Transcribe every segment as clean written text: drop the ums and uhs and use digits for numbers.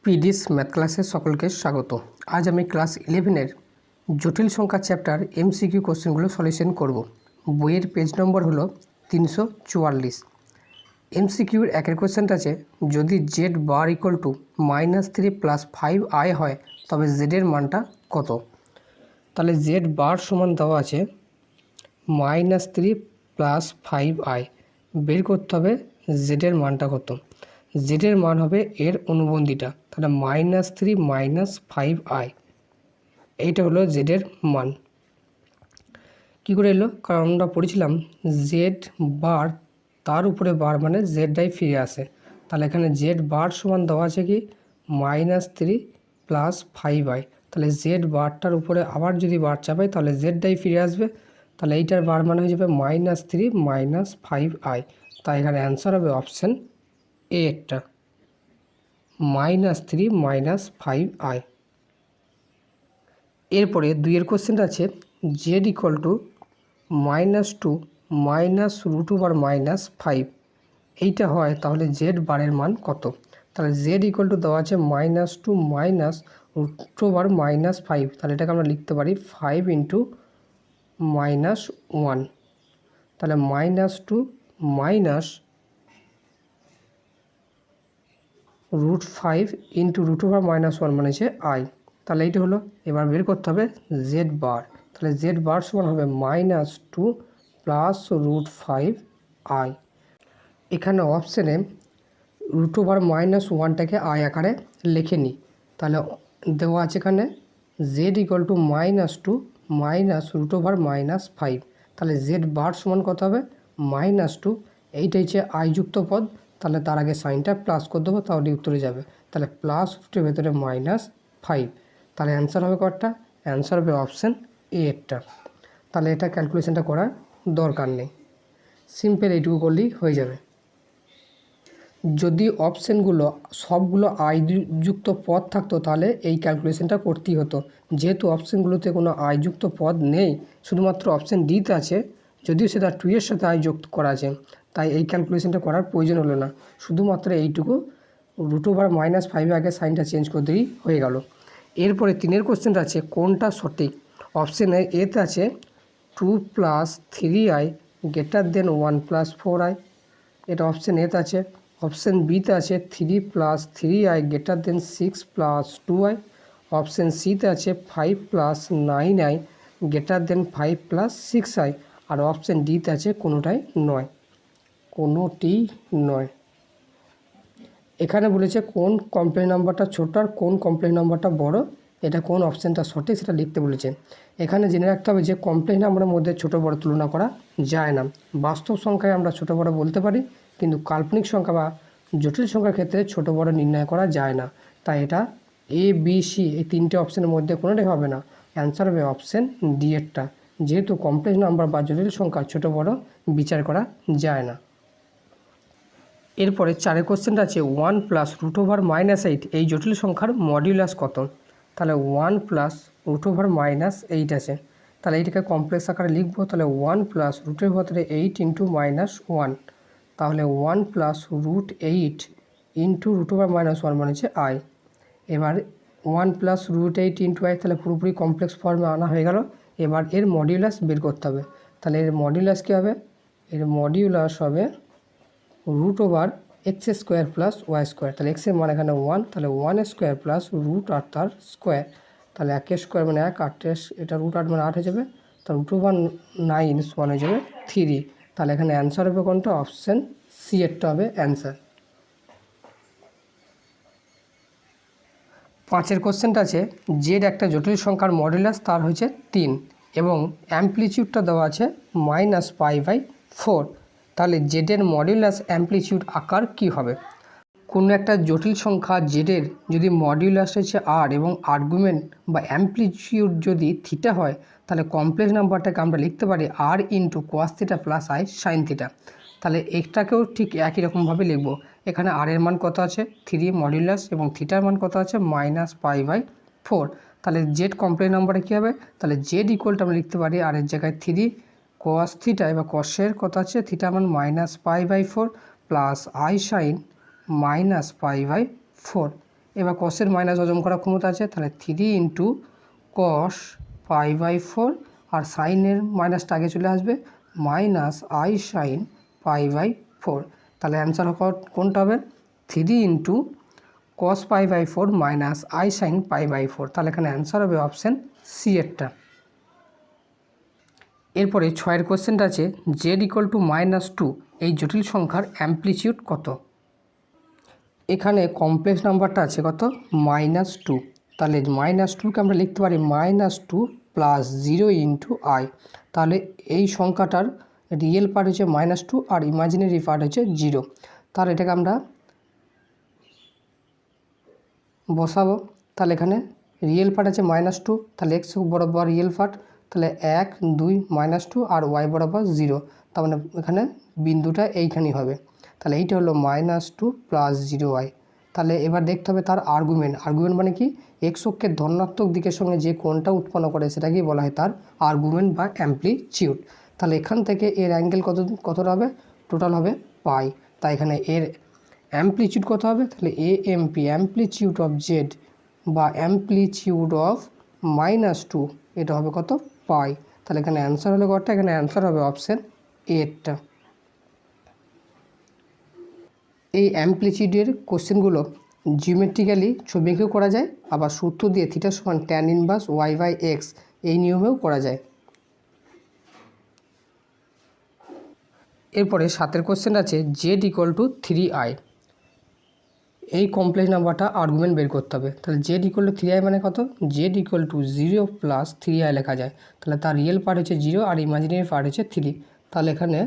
পিডিস math ক্লাসে সকলকে স্বাগত। আজ আমি ক্লাস 11-এর জটিল সংখ্যা চ্যাপ্টার এমসিকিউ কোশ্চেনগুলো সলিউশন করব। বইয়ের পেজ নম্বর হলো 344। এমসিকিউর একের কোশ্চেনটা আছে, যদি Z bar equal to -3 + 5i হয় তবে জেডের মানটা কত। তাহলে জেড বার সমান দেওয়া আছে -3 + 5i, বের করতে হবে জেডের মানটা কত। জেডের মান হবে এর অনুবন্ধীটা, তাহলে -3 - 5i, এইটা হলো জেডের মান। কী করে এলো? কারণ আমরা পড়েছিলাম জেড বার তার উপরে বার মানে জেডটাই ফিরে আসে। তাহলে এখানে জেড বার সমান দেওয়া আছে কি -3 + 5i, তাহলে জেড বারটার উপরে আবার যদি বার চাপাই তাহলে জেডটাই ফিরে আসবে। তাহলে এইটার বার মানে হয়ে যাবে -3 - 5i, তাই এখানে অ্যান্সার হবে অপশান এ একটা, -3 - 5i। এরপরে দুইয়ের কোশ্চেনটা আছে, জেড ইকুয়াল টু -2 - -5 এইটা হয় তাহলে জেড বারের মান কত। তাহলে জেড ইকুয়াল টু দেওয়া আছে -2 - -5, তাহলে এটাকে আমরা লিখতে পারি 5 × -1, তাহলে -2 -√5 × √1 মানে হচ্ছে i, তাহলে এইটা হলো। এবার বের করতে হবে জেড বার, তাহলে জেড বার সমান হবে -2 + √5i। এখানে অপশানে √1টাকে i আকারে লিখে নিই, তাহলে দেওয়া আছে এখানে জেড ইকুয়াল টু -2 -√5, তাহলে জেড বার সমান কত হবে -2, এইটা হচ্ছে i যুক্ত পদ, তাহলে তার আগে সাইনটা প্লাস করে দেবো, তাহলে উত্তরে যাবে। তাহলে প্লাস রুটের ভেতরে -5, তাহলে অ্যান্সার হবে কতটা? অ্যান্সার হবে অপশান এ একটা। তাহলে এটা ক্যালকুলেশনটা করার দরকার নেই, সিম্পল এইটুকু করলেই হয়ে যাবে। যদি অপশানগুলো সবগুলো আই যুক্ত পদ থাকতো তাহলে এই ক্যালকুলেশনটা করতেই হতো। যেহেতু অপশানগুলোতে কোনো আই যুক্ত পদ নেই, শুধুমাত্র অপশান ডিতে আছে, যদিও সেটা 2 এর সাথে আই যুক্ত করা আছে, তাই এই ক্যালকুলেশনটা করার প্রয়োজন হলো না। শুধুমাত্র এইটুকু √5 আগে সাইনটা চেঞ্জ করে দিয়েই হয়ে গেল। এরপরে 3-এর কোশ্চেনটা আছে, কোনটা সঠিক। অপশানে এতে আছে 2 + 3i > 1 + 4i, এটা অপশান এতে আছে। অপশান বিতে আছে 3 + 3i > 6 + 2i, অপশান সিতে আছে 5 + 9i > 5 + 6i, আর অপশান ডিতে আছে কোনোটাই নয়। এখানে বলেছে কোন কমপ্লেক্স নাম্বারটা ছোট আর কোন কমপ্লেক্স নাম্বারটা বড়, এটা কোন অপশানটা সঠিক সেটা লিখতে বলেছে। এখানে জেনে রাখতে হবে যে কমপ্লেক্স নাম্বারের মধ্যে ছোট বড় তুলনা করা যায় না। বাস্তব সংখ্যায় আমরা ছোট বড় বলতে পারি, কিন্তু কাল্পনিক সংখ্যা বা জটিল সংখ্যার ক্ষেত্রে ছোট বড় নির্ণয় করা যায় না। তাই এটা এ বি সি এই 3টে অপশানের মধ্যে কোনোটাই হবে না, অ্যান্সার হবে অপশান ডি এরটা, যেহেতু কমপ্লেক্স নাম্বার বা জটিল সংখ্যা ছোট বড় বিচার করা যায় না। এরপরে 4-এর কোশ্চেনটা আছে 1 + √8 এই জটিল সংখ্যার মডিউলাস কত। তাহলে 1 + √8 আছে, তাহলে এইটাকে কমপ্লেক্স আকারে লিখবো। তাহলে 1 + √8 × -1, তাহলে 1 + √8 × √1 মানে হচ্ছে i। এবার 1 + √8 × i, তাহলে পুরোপুরি কমপ্লেক্স ফর্মে আনা হয়ে গেল। এবার এর মডিউলাস বের করতে হবে। তাহলে এর মডিউলাস কী হবে? এর মডিউলাস হবে √x² + y², তাহলে x এর মান এখানে 1, তাহলে 1² + √8 তার স্কোয়ার, তাহলে 1 স্কোয়ার মানে 1, 8 এটা √8 মানে 8 হয়ে যাবে, তাহলে √9 সমান হয়ে যাবে 3, তাহলে এখানে অ্যান্সার হবে কোনটা? অপশান সি এরটা হবে অ্যান্সার। 5-এর কোশ্চেনটা আছে, জেড একটা জটিল সংখ্যার মডুলাস তার হচ্ছে 3 এবং অ্যাম্পলিটিউডটা দেওয়া আছে -π/4, তাহলে জেডের মডুলাস অ্যাম্পলিটিউড আকার কী হবে? কোনো একটা জটিল সংখ্যা জেডের যদি মডুলাস হচ্ছে আর এবং আর্গুমেন্ট বা অ্যাম্পলিটিউড যদি থিটা হয়, তাহলে কমপ্লেক্স নাম্বারটাকে আমরা লিখতে পারি r × cos θ + i sin θ। তাহলে এটাকেও ঠিক একই রকমভাবে লিখব। এখানে আর এর মান কত আছে 3 মডুলাস এবং থিটার মান কত আছে -π/4, তাহলে জেড কমপ্লেক্স নাম্বারে কী হবে? তাহলে জেড ইকুয়ালটা আমরা লিখতে পারি আর এর জায়গায় 3 cos θ, এবার কসের কত আছে থিটার মান -π/4 + i sin -π/4, এবার কসের মাইনাস হজম করার ক্ষমতা আছে, তাহলে 3 ইন্টু কস π/4 আর সাইনের মাইনাসটা আগে চলে আসবে মাইনাস আই সাইন π/4। তাহলে অ্যান্সার কোনটা হবে 3 into cos π/4 minus i sine π/4। তাহলে এখানে অ্যান্সার হবে অপশান সি এরটা। এরপরে 6 কোশ্চেনটা আছে জেড ইকুয়াল টু -2 এই জটিল সংখ্যার অ্যামপ্লিচিউড কত। এখানে কমপ্লেক্স নাম্বারটা আছে কত -2, তাহলে -2কে আমরা লিখতে পারি -2 প্লাস 0 ইন্টু আই। তাহলে এই সংখ্যাটার রিয়েল পার্ট হচ্ছে -2 আর ইমাজিনারি পার্ট হচ্ছে 0। তাহলে এটাকে আমরা বসাবো। তাহলে এখানে রিয়েল পার্ট আছে -2, তাহলে এক্স বরাবর রিয়েল পার্ট, তাহলে 1 2 -2 আর ওয়াই বরাবর 0, তার মানে এখানে বিন্দুটা এইখানেই হবে। তাহলে এইটা হলো -2 প্লাস 0y। তাহলে এবার দেখতে হবে তার আর্গুমেন্ট মানে কি এক্স অক্ষের ধনাত্মক দিকের সঙ্গে যে কোণটা উৎপন্ন করে সেটাকেই বলা হয় তার আর্গুমেন্ট বা অ্যামপ্লিচিউড। তাহলে এখান থেকে এর অ্যাঙ্গেল কতটা হবে, টোটাল হবে পাই। তাই এখানে এর অ্যামপ্লিচিউড কত হবে, তাহলে এএমপি অ্যামপ্লিচিউড অফ জেড বা অ্যামপ্লিচিউড অফ -2 এটা হবে কত পাই। তাহলে এখানে অ্যান্সার হলো কতটা, এখানে অ্যান্সার হবে অপশান এরটা। এই অ্যামপ্লিচিউডের কোশ্চেনগুলো জিওমেট্রিক্যালি ছবি এঁকেও করা যায়, আবার সূত্র দিয়ে থিটা সমান ট্যান ইনভার্স y/x এই নিয়মেও করা যায়। এরপরে 7 কোশ্চেন আছে জেড ইকুয়াল টু 3i। এই কমপ্লেক্স নাম্বারটা আর্গুমেন্ট বের করতে হবে। তাহলে জেড ইকুয়াল টু 3i মানে কত, Z equal to 0 plus 3i লেখা যায়। তাহলে তার রিয়েল পার্ট হচ্ছে 0 আর ইমাজিনারি পার্ট হচ্ছে 3। তাহলে এখানে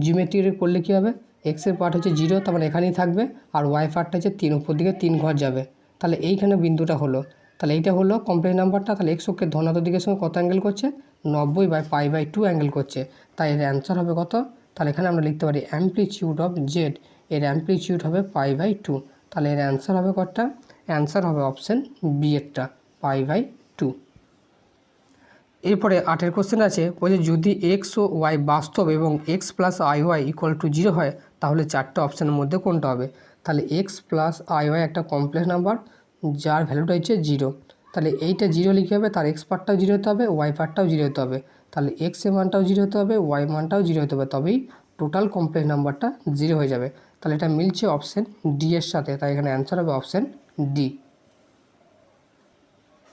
জিওমেট্রি করলে কী হবে, এক্সের পার্ট হচ্ছে 0, তার মানে এখানেই থাকবে, আর ওয়াই পার্টটা হচ্ছে 3, উপর দিকে 3 ঘর যাবে। তাহলে এইখানে বিন্দুটা হলো, তাহলে এইটা হলো কমপ্লেক্স নাম্বারটা। তাহলে এক্স অক্ষের ধনাত্মক দিকের সঙ্গে কত অ্যাঙ্গেল করছে, 90/π/2 অ্যাঙ্গেল করছে। তাই এর অ্যান্সার হবে কত, তাহলে এখানে আমরা লিখতে পারি অ্যামপ্লিচিউড অফ জেড, এর অ্যামপ্লিচিউড হবে π/2। তাহলে এর অ্যান্সার হবে কতটা, অ্যান্সার হবে অপশান বি এরটা π/2। এরপরে 8 কোশ্চেন আছে, বলছে যদি এক্স ও ওয়াই বাস্তব এবং এক্স প্লাস আইওয়াই ইকুয়াল টু 0 হয় তাহলে 4টে অপশানের মধ্যে কোনটা হবে। তাহলে এক্স প্লাস আইওয়াই একটা কমপ্লেক্স নাম্বার যার ভ্যালুটা হচ্ছে 0। তাহলে এইটা 0 লিখে হবে, তার এক্স পার্টটাও 0 হতে হবে, ওয়াই পার্টটাও 0 হতে হবে। তাহলে এক্স এর মানটাও 0 হতে হবে, ওয়াই মানটাও 0 হতে হবে, তবেই টোটাল কমপ্লেক্স নাম্বারটা 0 হয়ে যাবে। তাহলে এটা মিলছে অপশান ডি এর সাথে, তাই এখানে অ্যান্সার হবে অপশান ডি।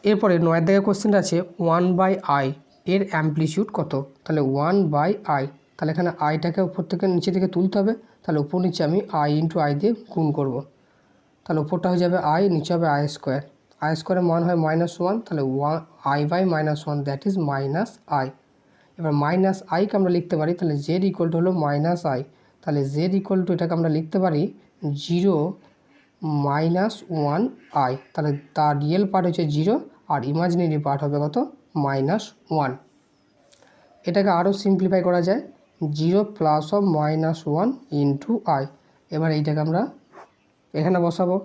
এরপরে 9 কোশ্চেনটা আছে 1/i এর অ্যামপ্লিচিউড কত। তাহলে 1/i, তাহলে এখানে আইটাকে উপর থেকে নিচে থেকে তুলতে হবে। তাহলে উপর নিচে আমি i ইন্টু আই দিয়ে গুণ করব। তাহলে উপরটা হয়ে যাবে আই, নিচে হবে আই স্কোয়ার। আই স্কোয়ারের মান হয় -1, তাহলে i/-1 দ্যাট ইজ -i। এবার -iকে আমরা লিখতে পারি, তাহলে জেড ইকুয়াল টু হলো -i। তাহলে জেড ইকুয়াল টু এটাকে আমরা লিখতে পারি 0 -1i। তাহলে তার রিয়েল পার্ট হচ্ছে 0 আর ইমাজিনারি পার্ট হবে কত -1। এটাকে আরও সিম্পলিফাই করা যায়, 0 প্লাস অফ -1 ইন্টু আই। এবার এইটাকে আমরা এখানে বসাবো,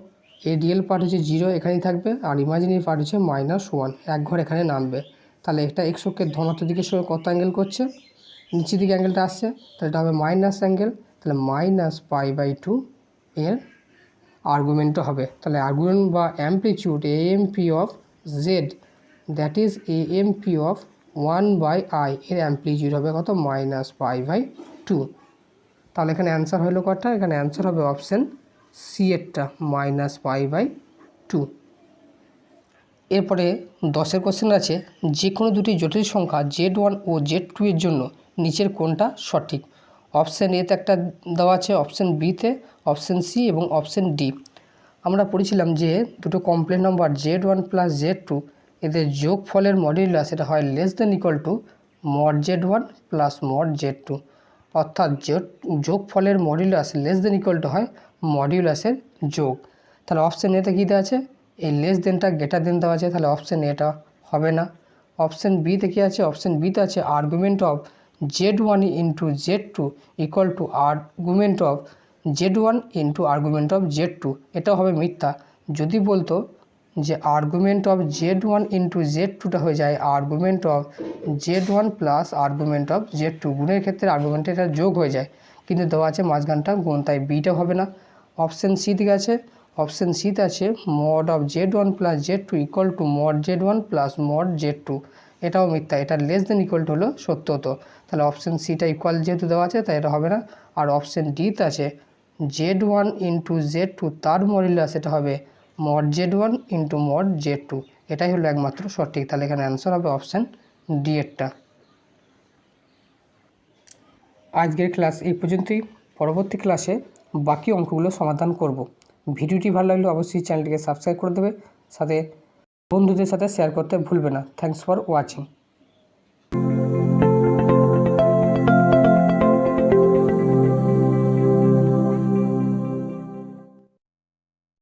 এর রিয়েল পার্ট হচ্ছে 0 এখানেই থাকবে, আর ইমাজিনারি পার্ট হচ্ছে -1, এক ঘর এখানে নামবে। তাহলে এটা এক্স অক্ষের ধনাত্মক দিকের সঙ্গে কত অ্যাঙ্গেল করছে, নিচের দিকে অ্যাঙ্গেলটা আসছে, তাহলে এটা হবে মাইনাস অ্যাঙ্গেল। তাহলে -π/2 এর আর্গুমেন্টও হবে। তাহলে আর্গুমেন্ট বা amplitude AMP of Z that is AMP of 1/i এর অ্যামপ্লিচিউড হবে কত -π/2। তাহলে এখানে অ্যান্সার হলো কটা, এখানে অ্যান্সার হবে অপশান সি এরটা -π/2। এরপরে 10 কোশ্চেন আছে, যে কোনো দুটি জটিল সংখ্যা Z1 ও Z2 এর জন্য নিচের কোনটা সঠিক। অপশান এতে একটা দেওয়া আছে, অপশান বিতে, অপশান সি এবং অপশান ডি। আমরা পড়েছিলাম যে দুটো complex number Z1 plus Z2 এদের যোগফলের মডুলাস এটা হয় less than equal to mod Z1 plus mod Z2, অর্থাৎ যোগফলের modulus less than equal to হয় মডুলাসের যোগ। তাহলে অপশান এতে কী দেওয়া আছে, এই লেস দেনটা গ্রেটার দেন দেওয়া আছে, তাহলে অপশান এটা হবে না। অপশান বিতে কী আছে, অপশান বিতে আছে argument of Z1 into Z2 equal to argument of Z1 into argument of Z2, এটাও হবে মিথ্যা। যদি বলতো যে আর্গুমেন্ট অফ Z1 ইন্টু Z2টা হয়ে যায় argument of Z1 plus argument of Z2, গুণের ক্ষেত্রে আর্গুমেন্টে এটা যোগ হয়ে যায়, কিন্তু দেওয়া আছে মাঝখানটা গুণ, তাই বিটা হবে না। অপশান সি দিকে আছে অপশান সিতে আছে mod of Z1 plus Z2 equal to mod Z1 plus mod Z2, এটাও মিথ্যা, এটা লেস দেন ইকুয়াল টু হলো সত্য হতো। তাহলে অপশান সিটা ইকুয়াল যেহেতু দেওয়া আছে তাই এটা হবে না। আর অপশান ডিতে আছে Z1 ইন্টু Z2 তার মডুলাস, এটা হবে mod Z1 into mod Z2, এটাই হলো একমাত্র সঠিক। তাহলে এখানে অ্যান্সার হবে অপশান ডি এরটা। আজকের ক্লাস এই পর্যন্তই। পরবর্তী ক্লাসে বাকি অঙ্কগুলো সমাধান করব। ভিডিওটি ভালো লাগলে অবশ্যই চ্যানেলটিকে সাবস্ক্রাইব করে দেবে, সাথে বন্ধুদের সাথে শেয়ার করতে ভুলবে না। Thanks for watching.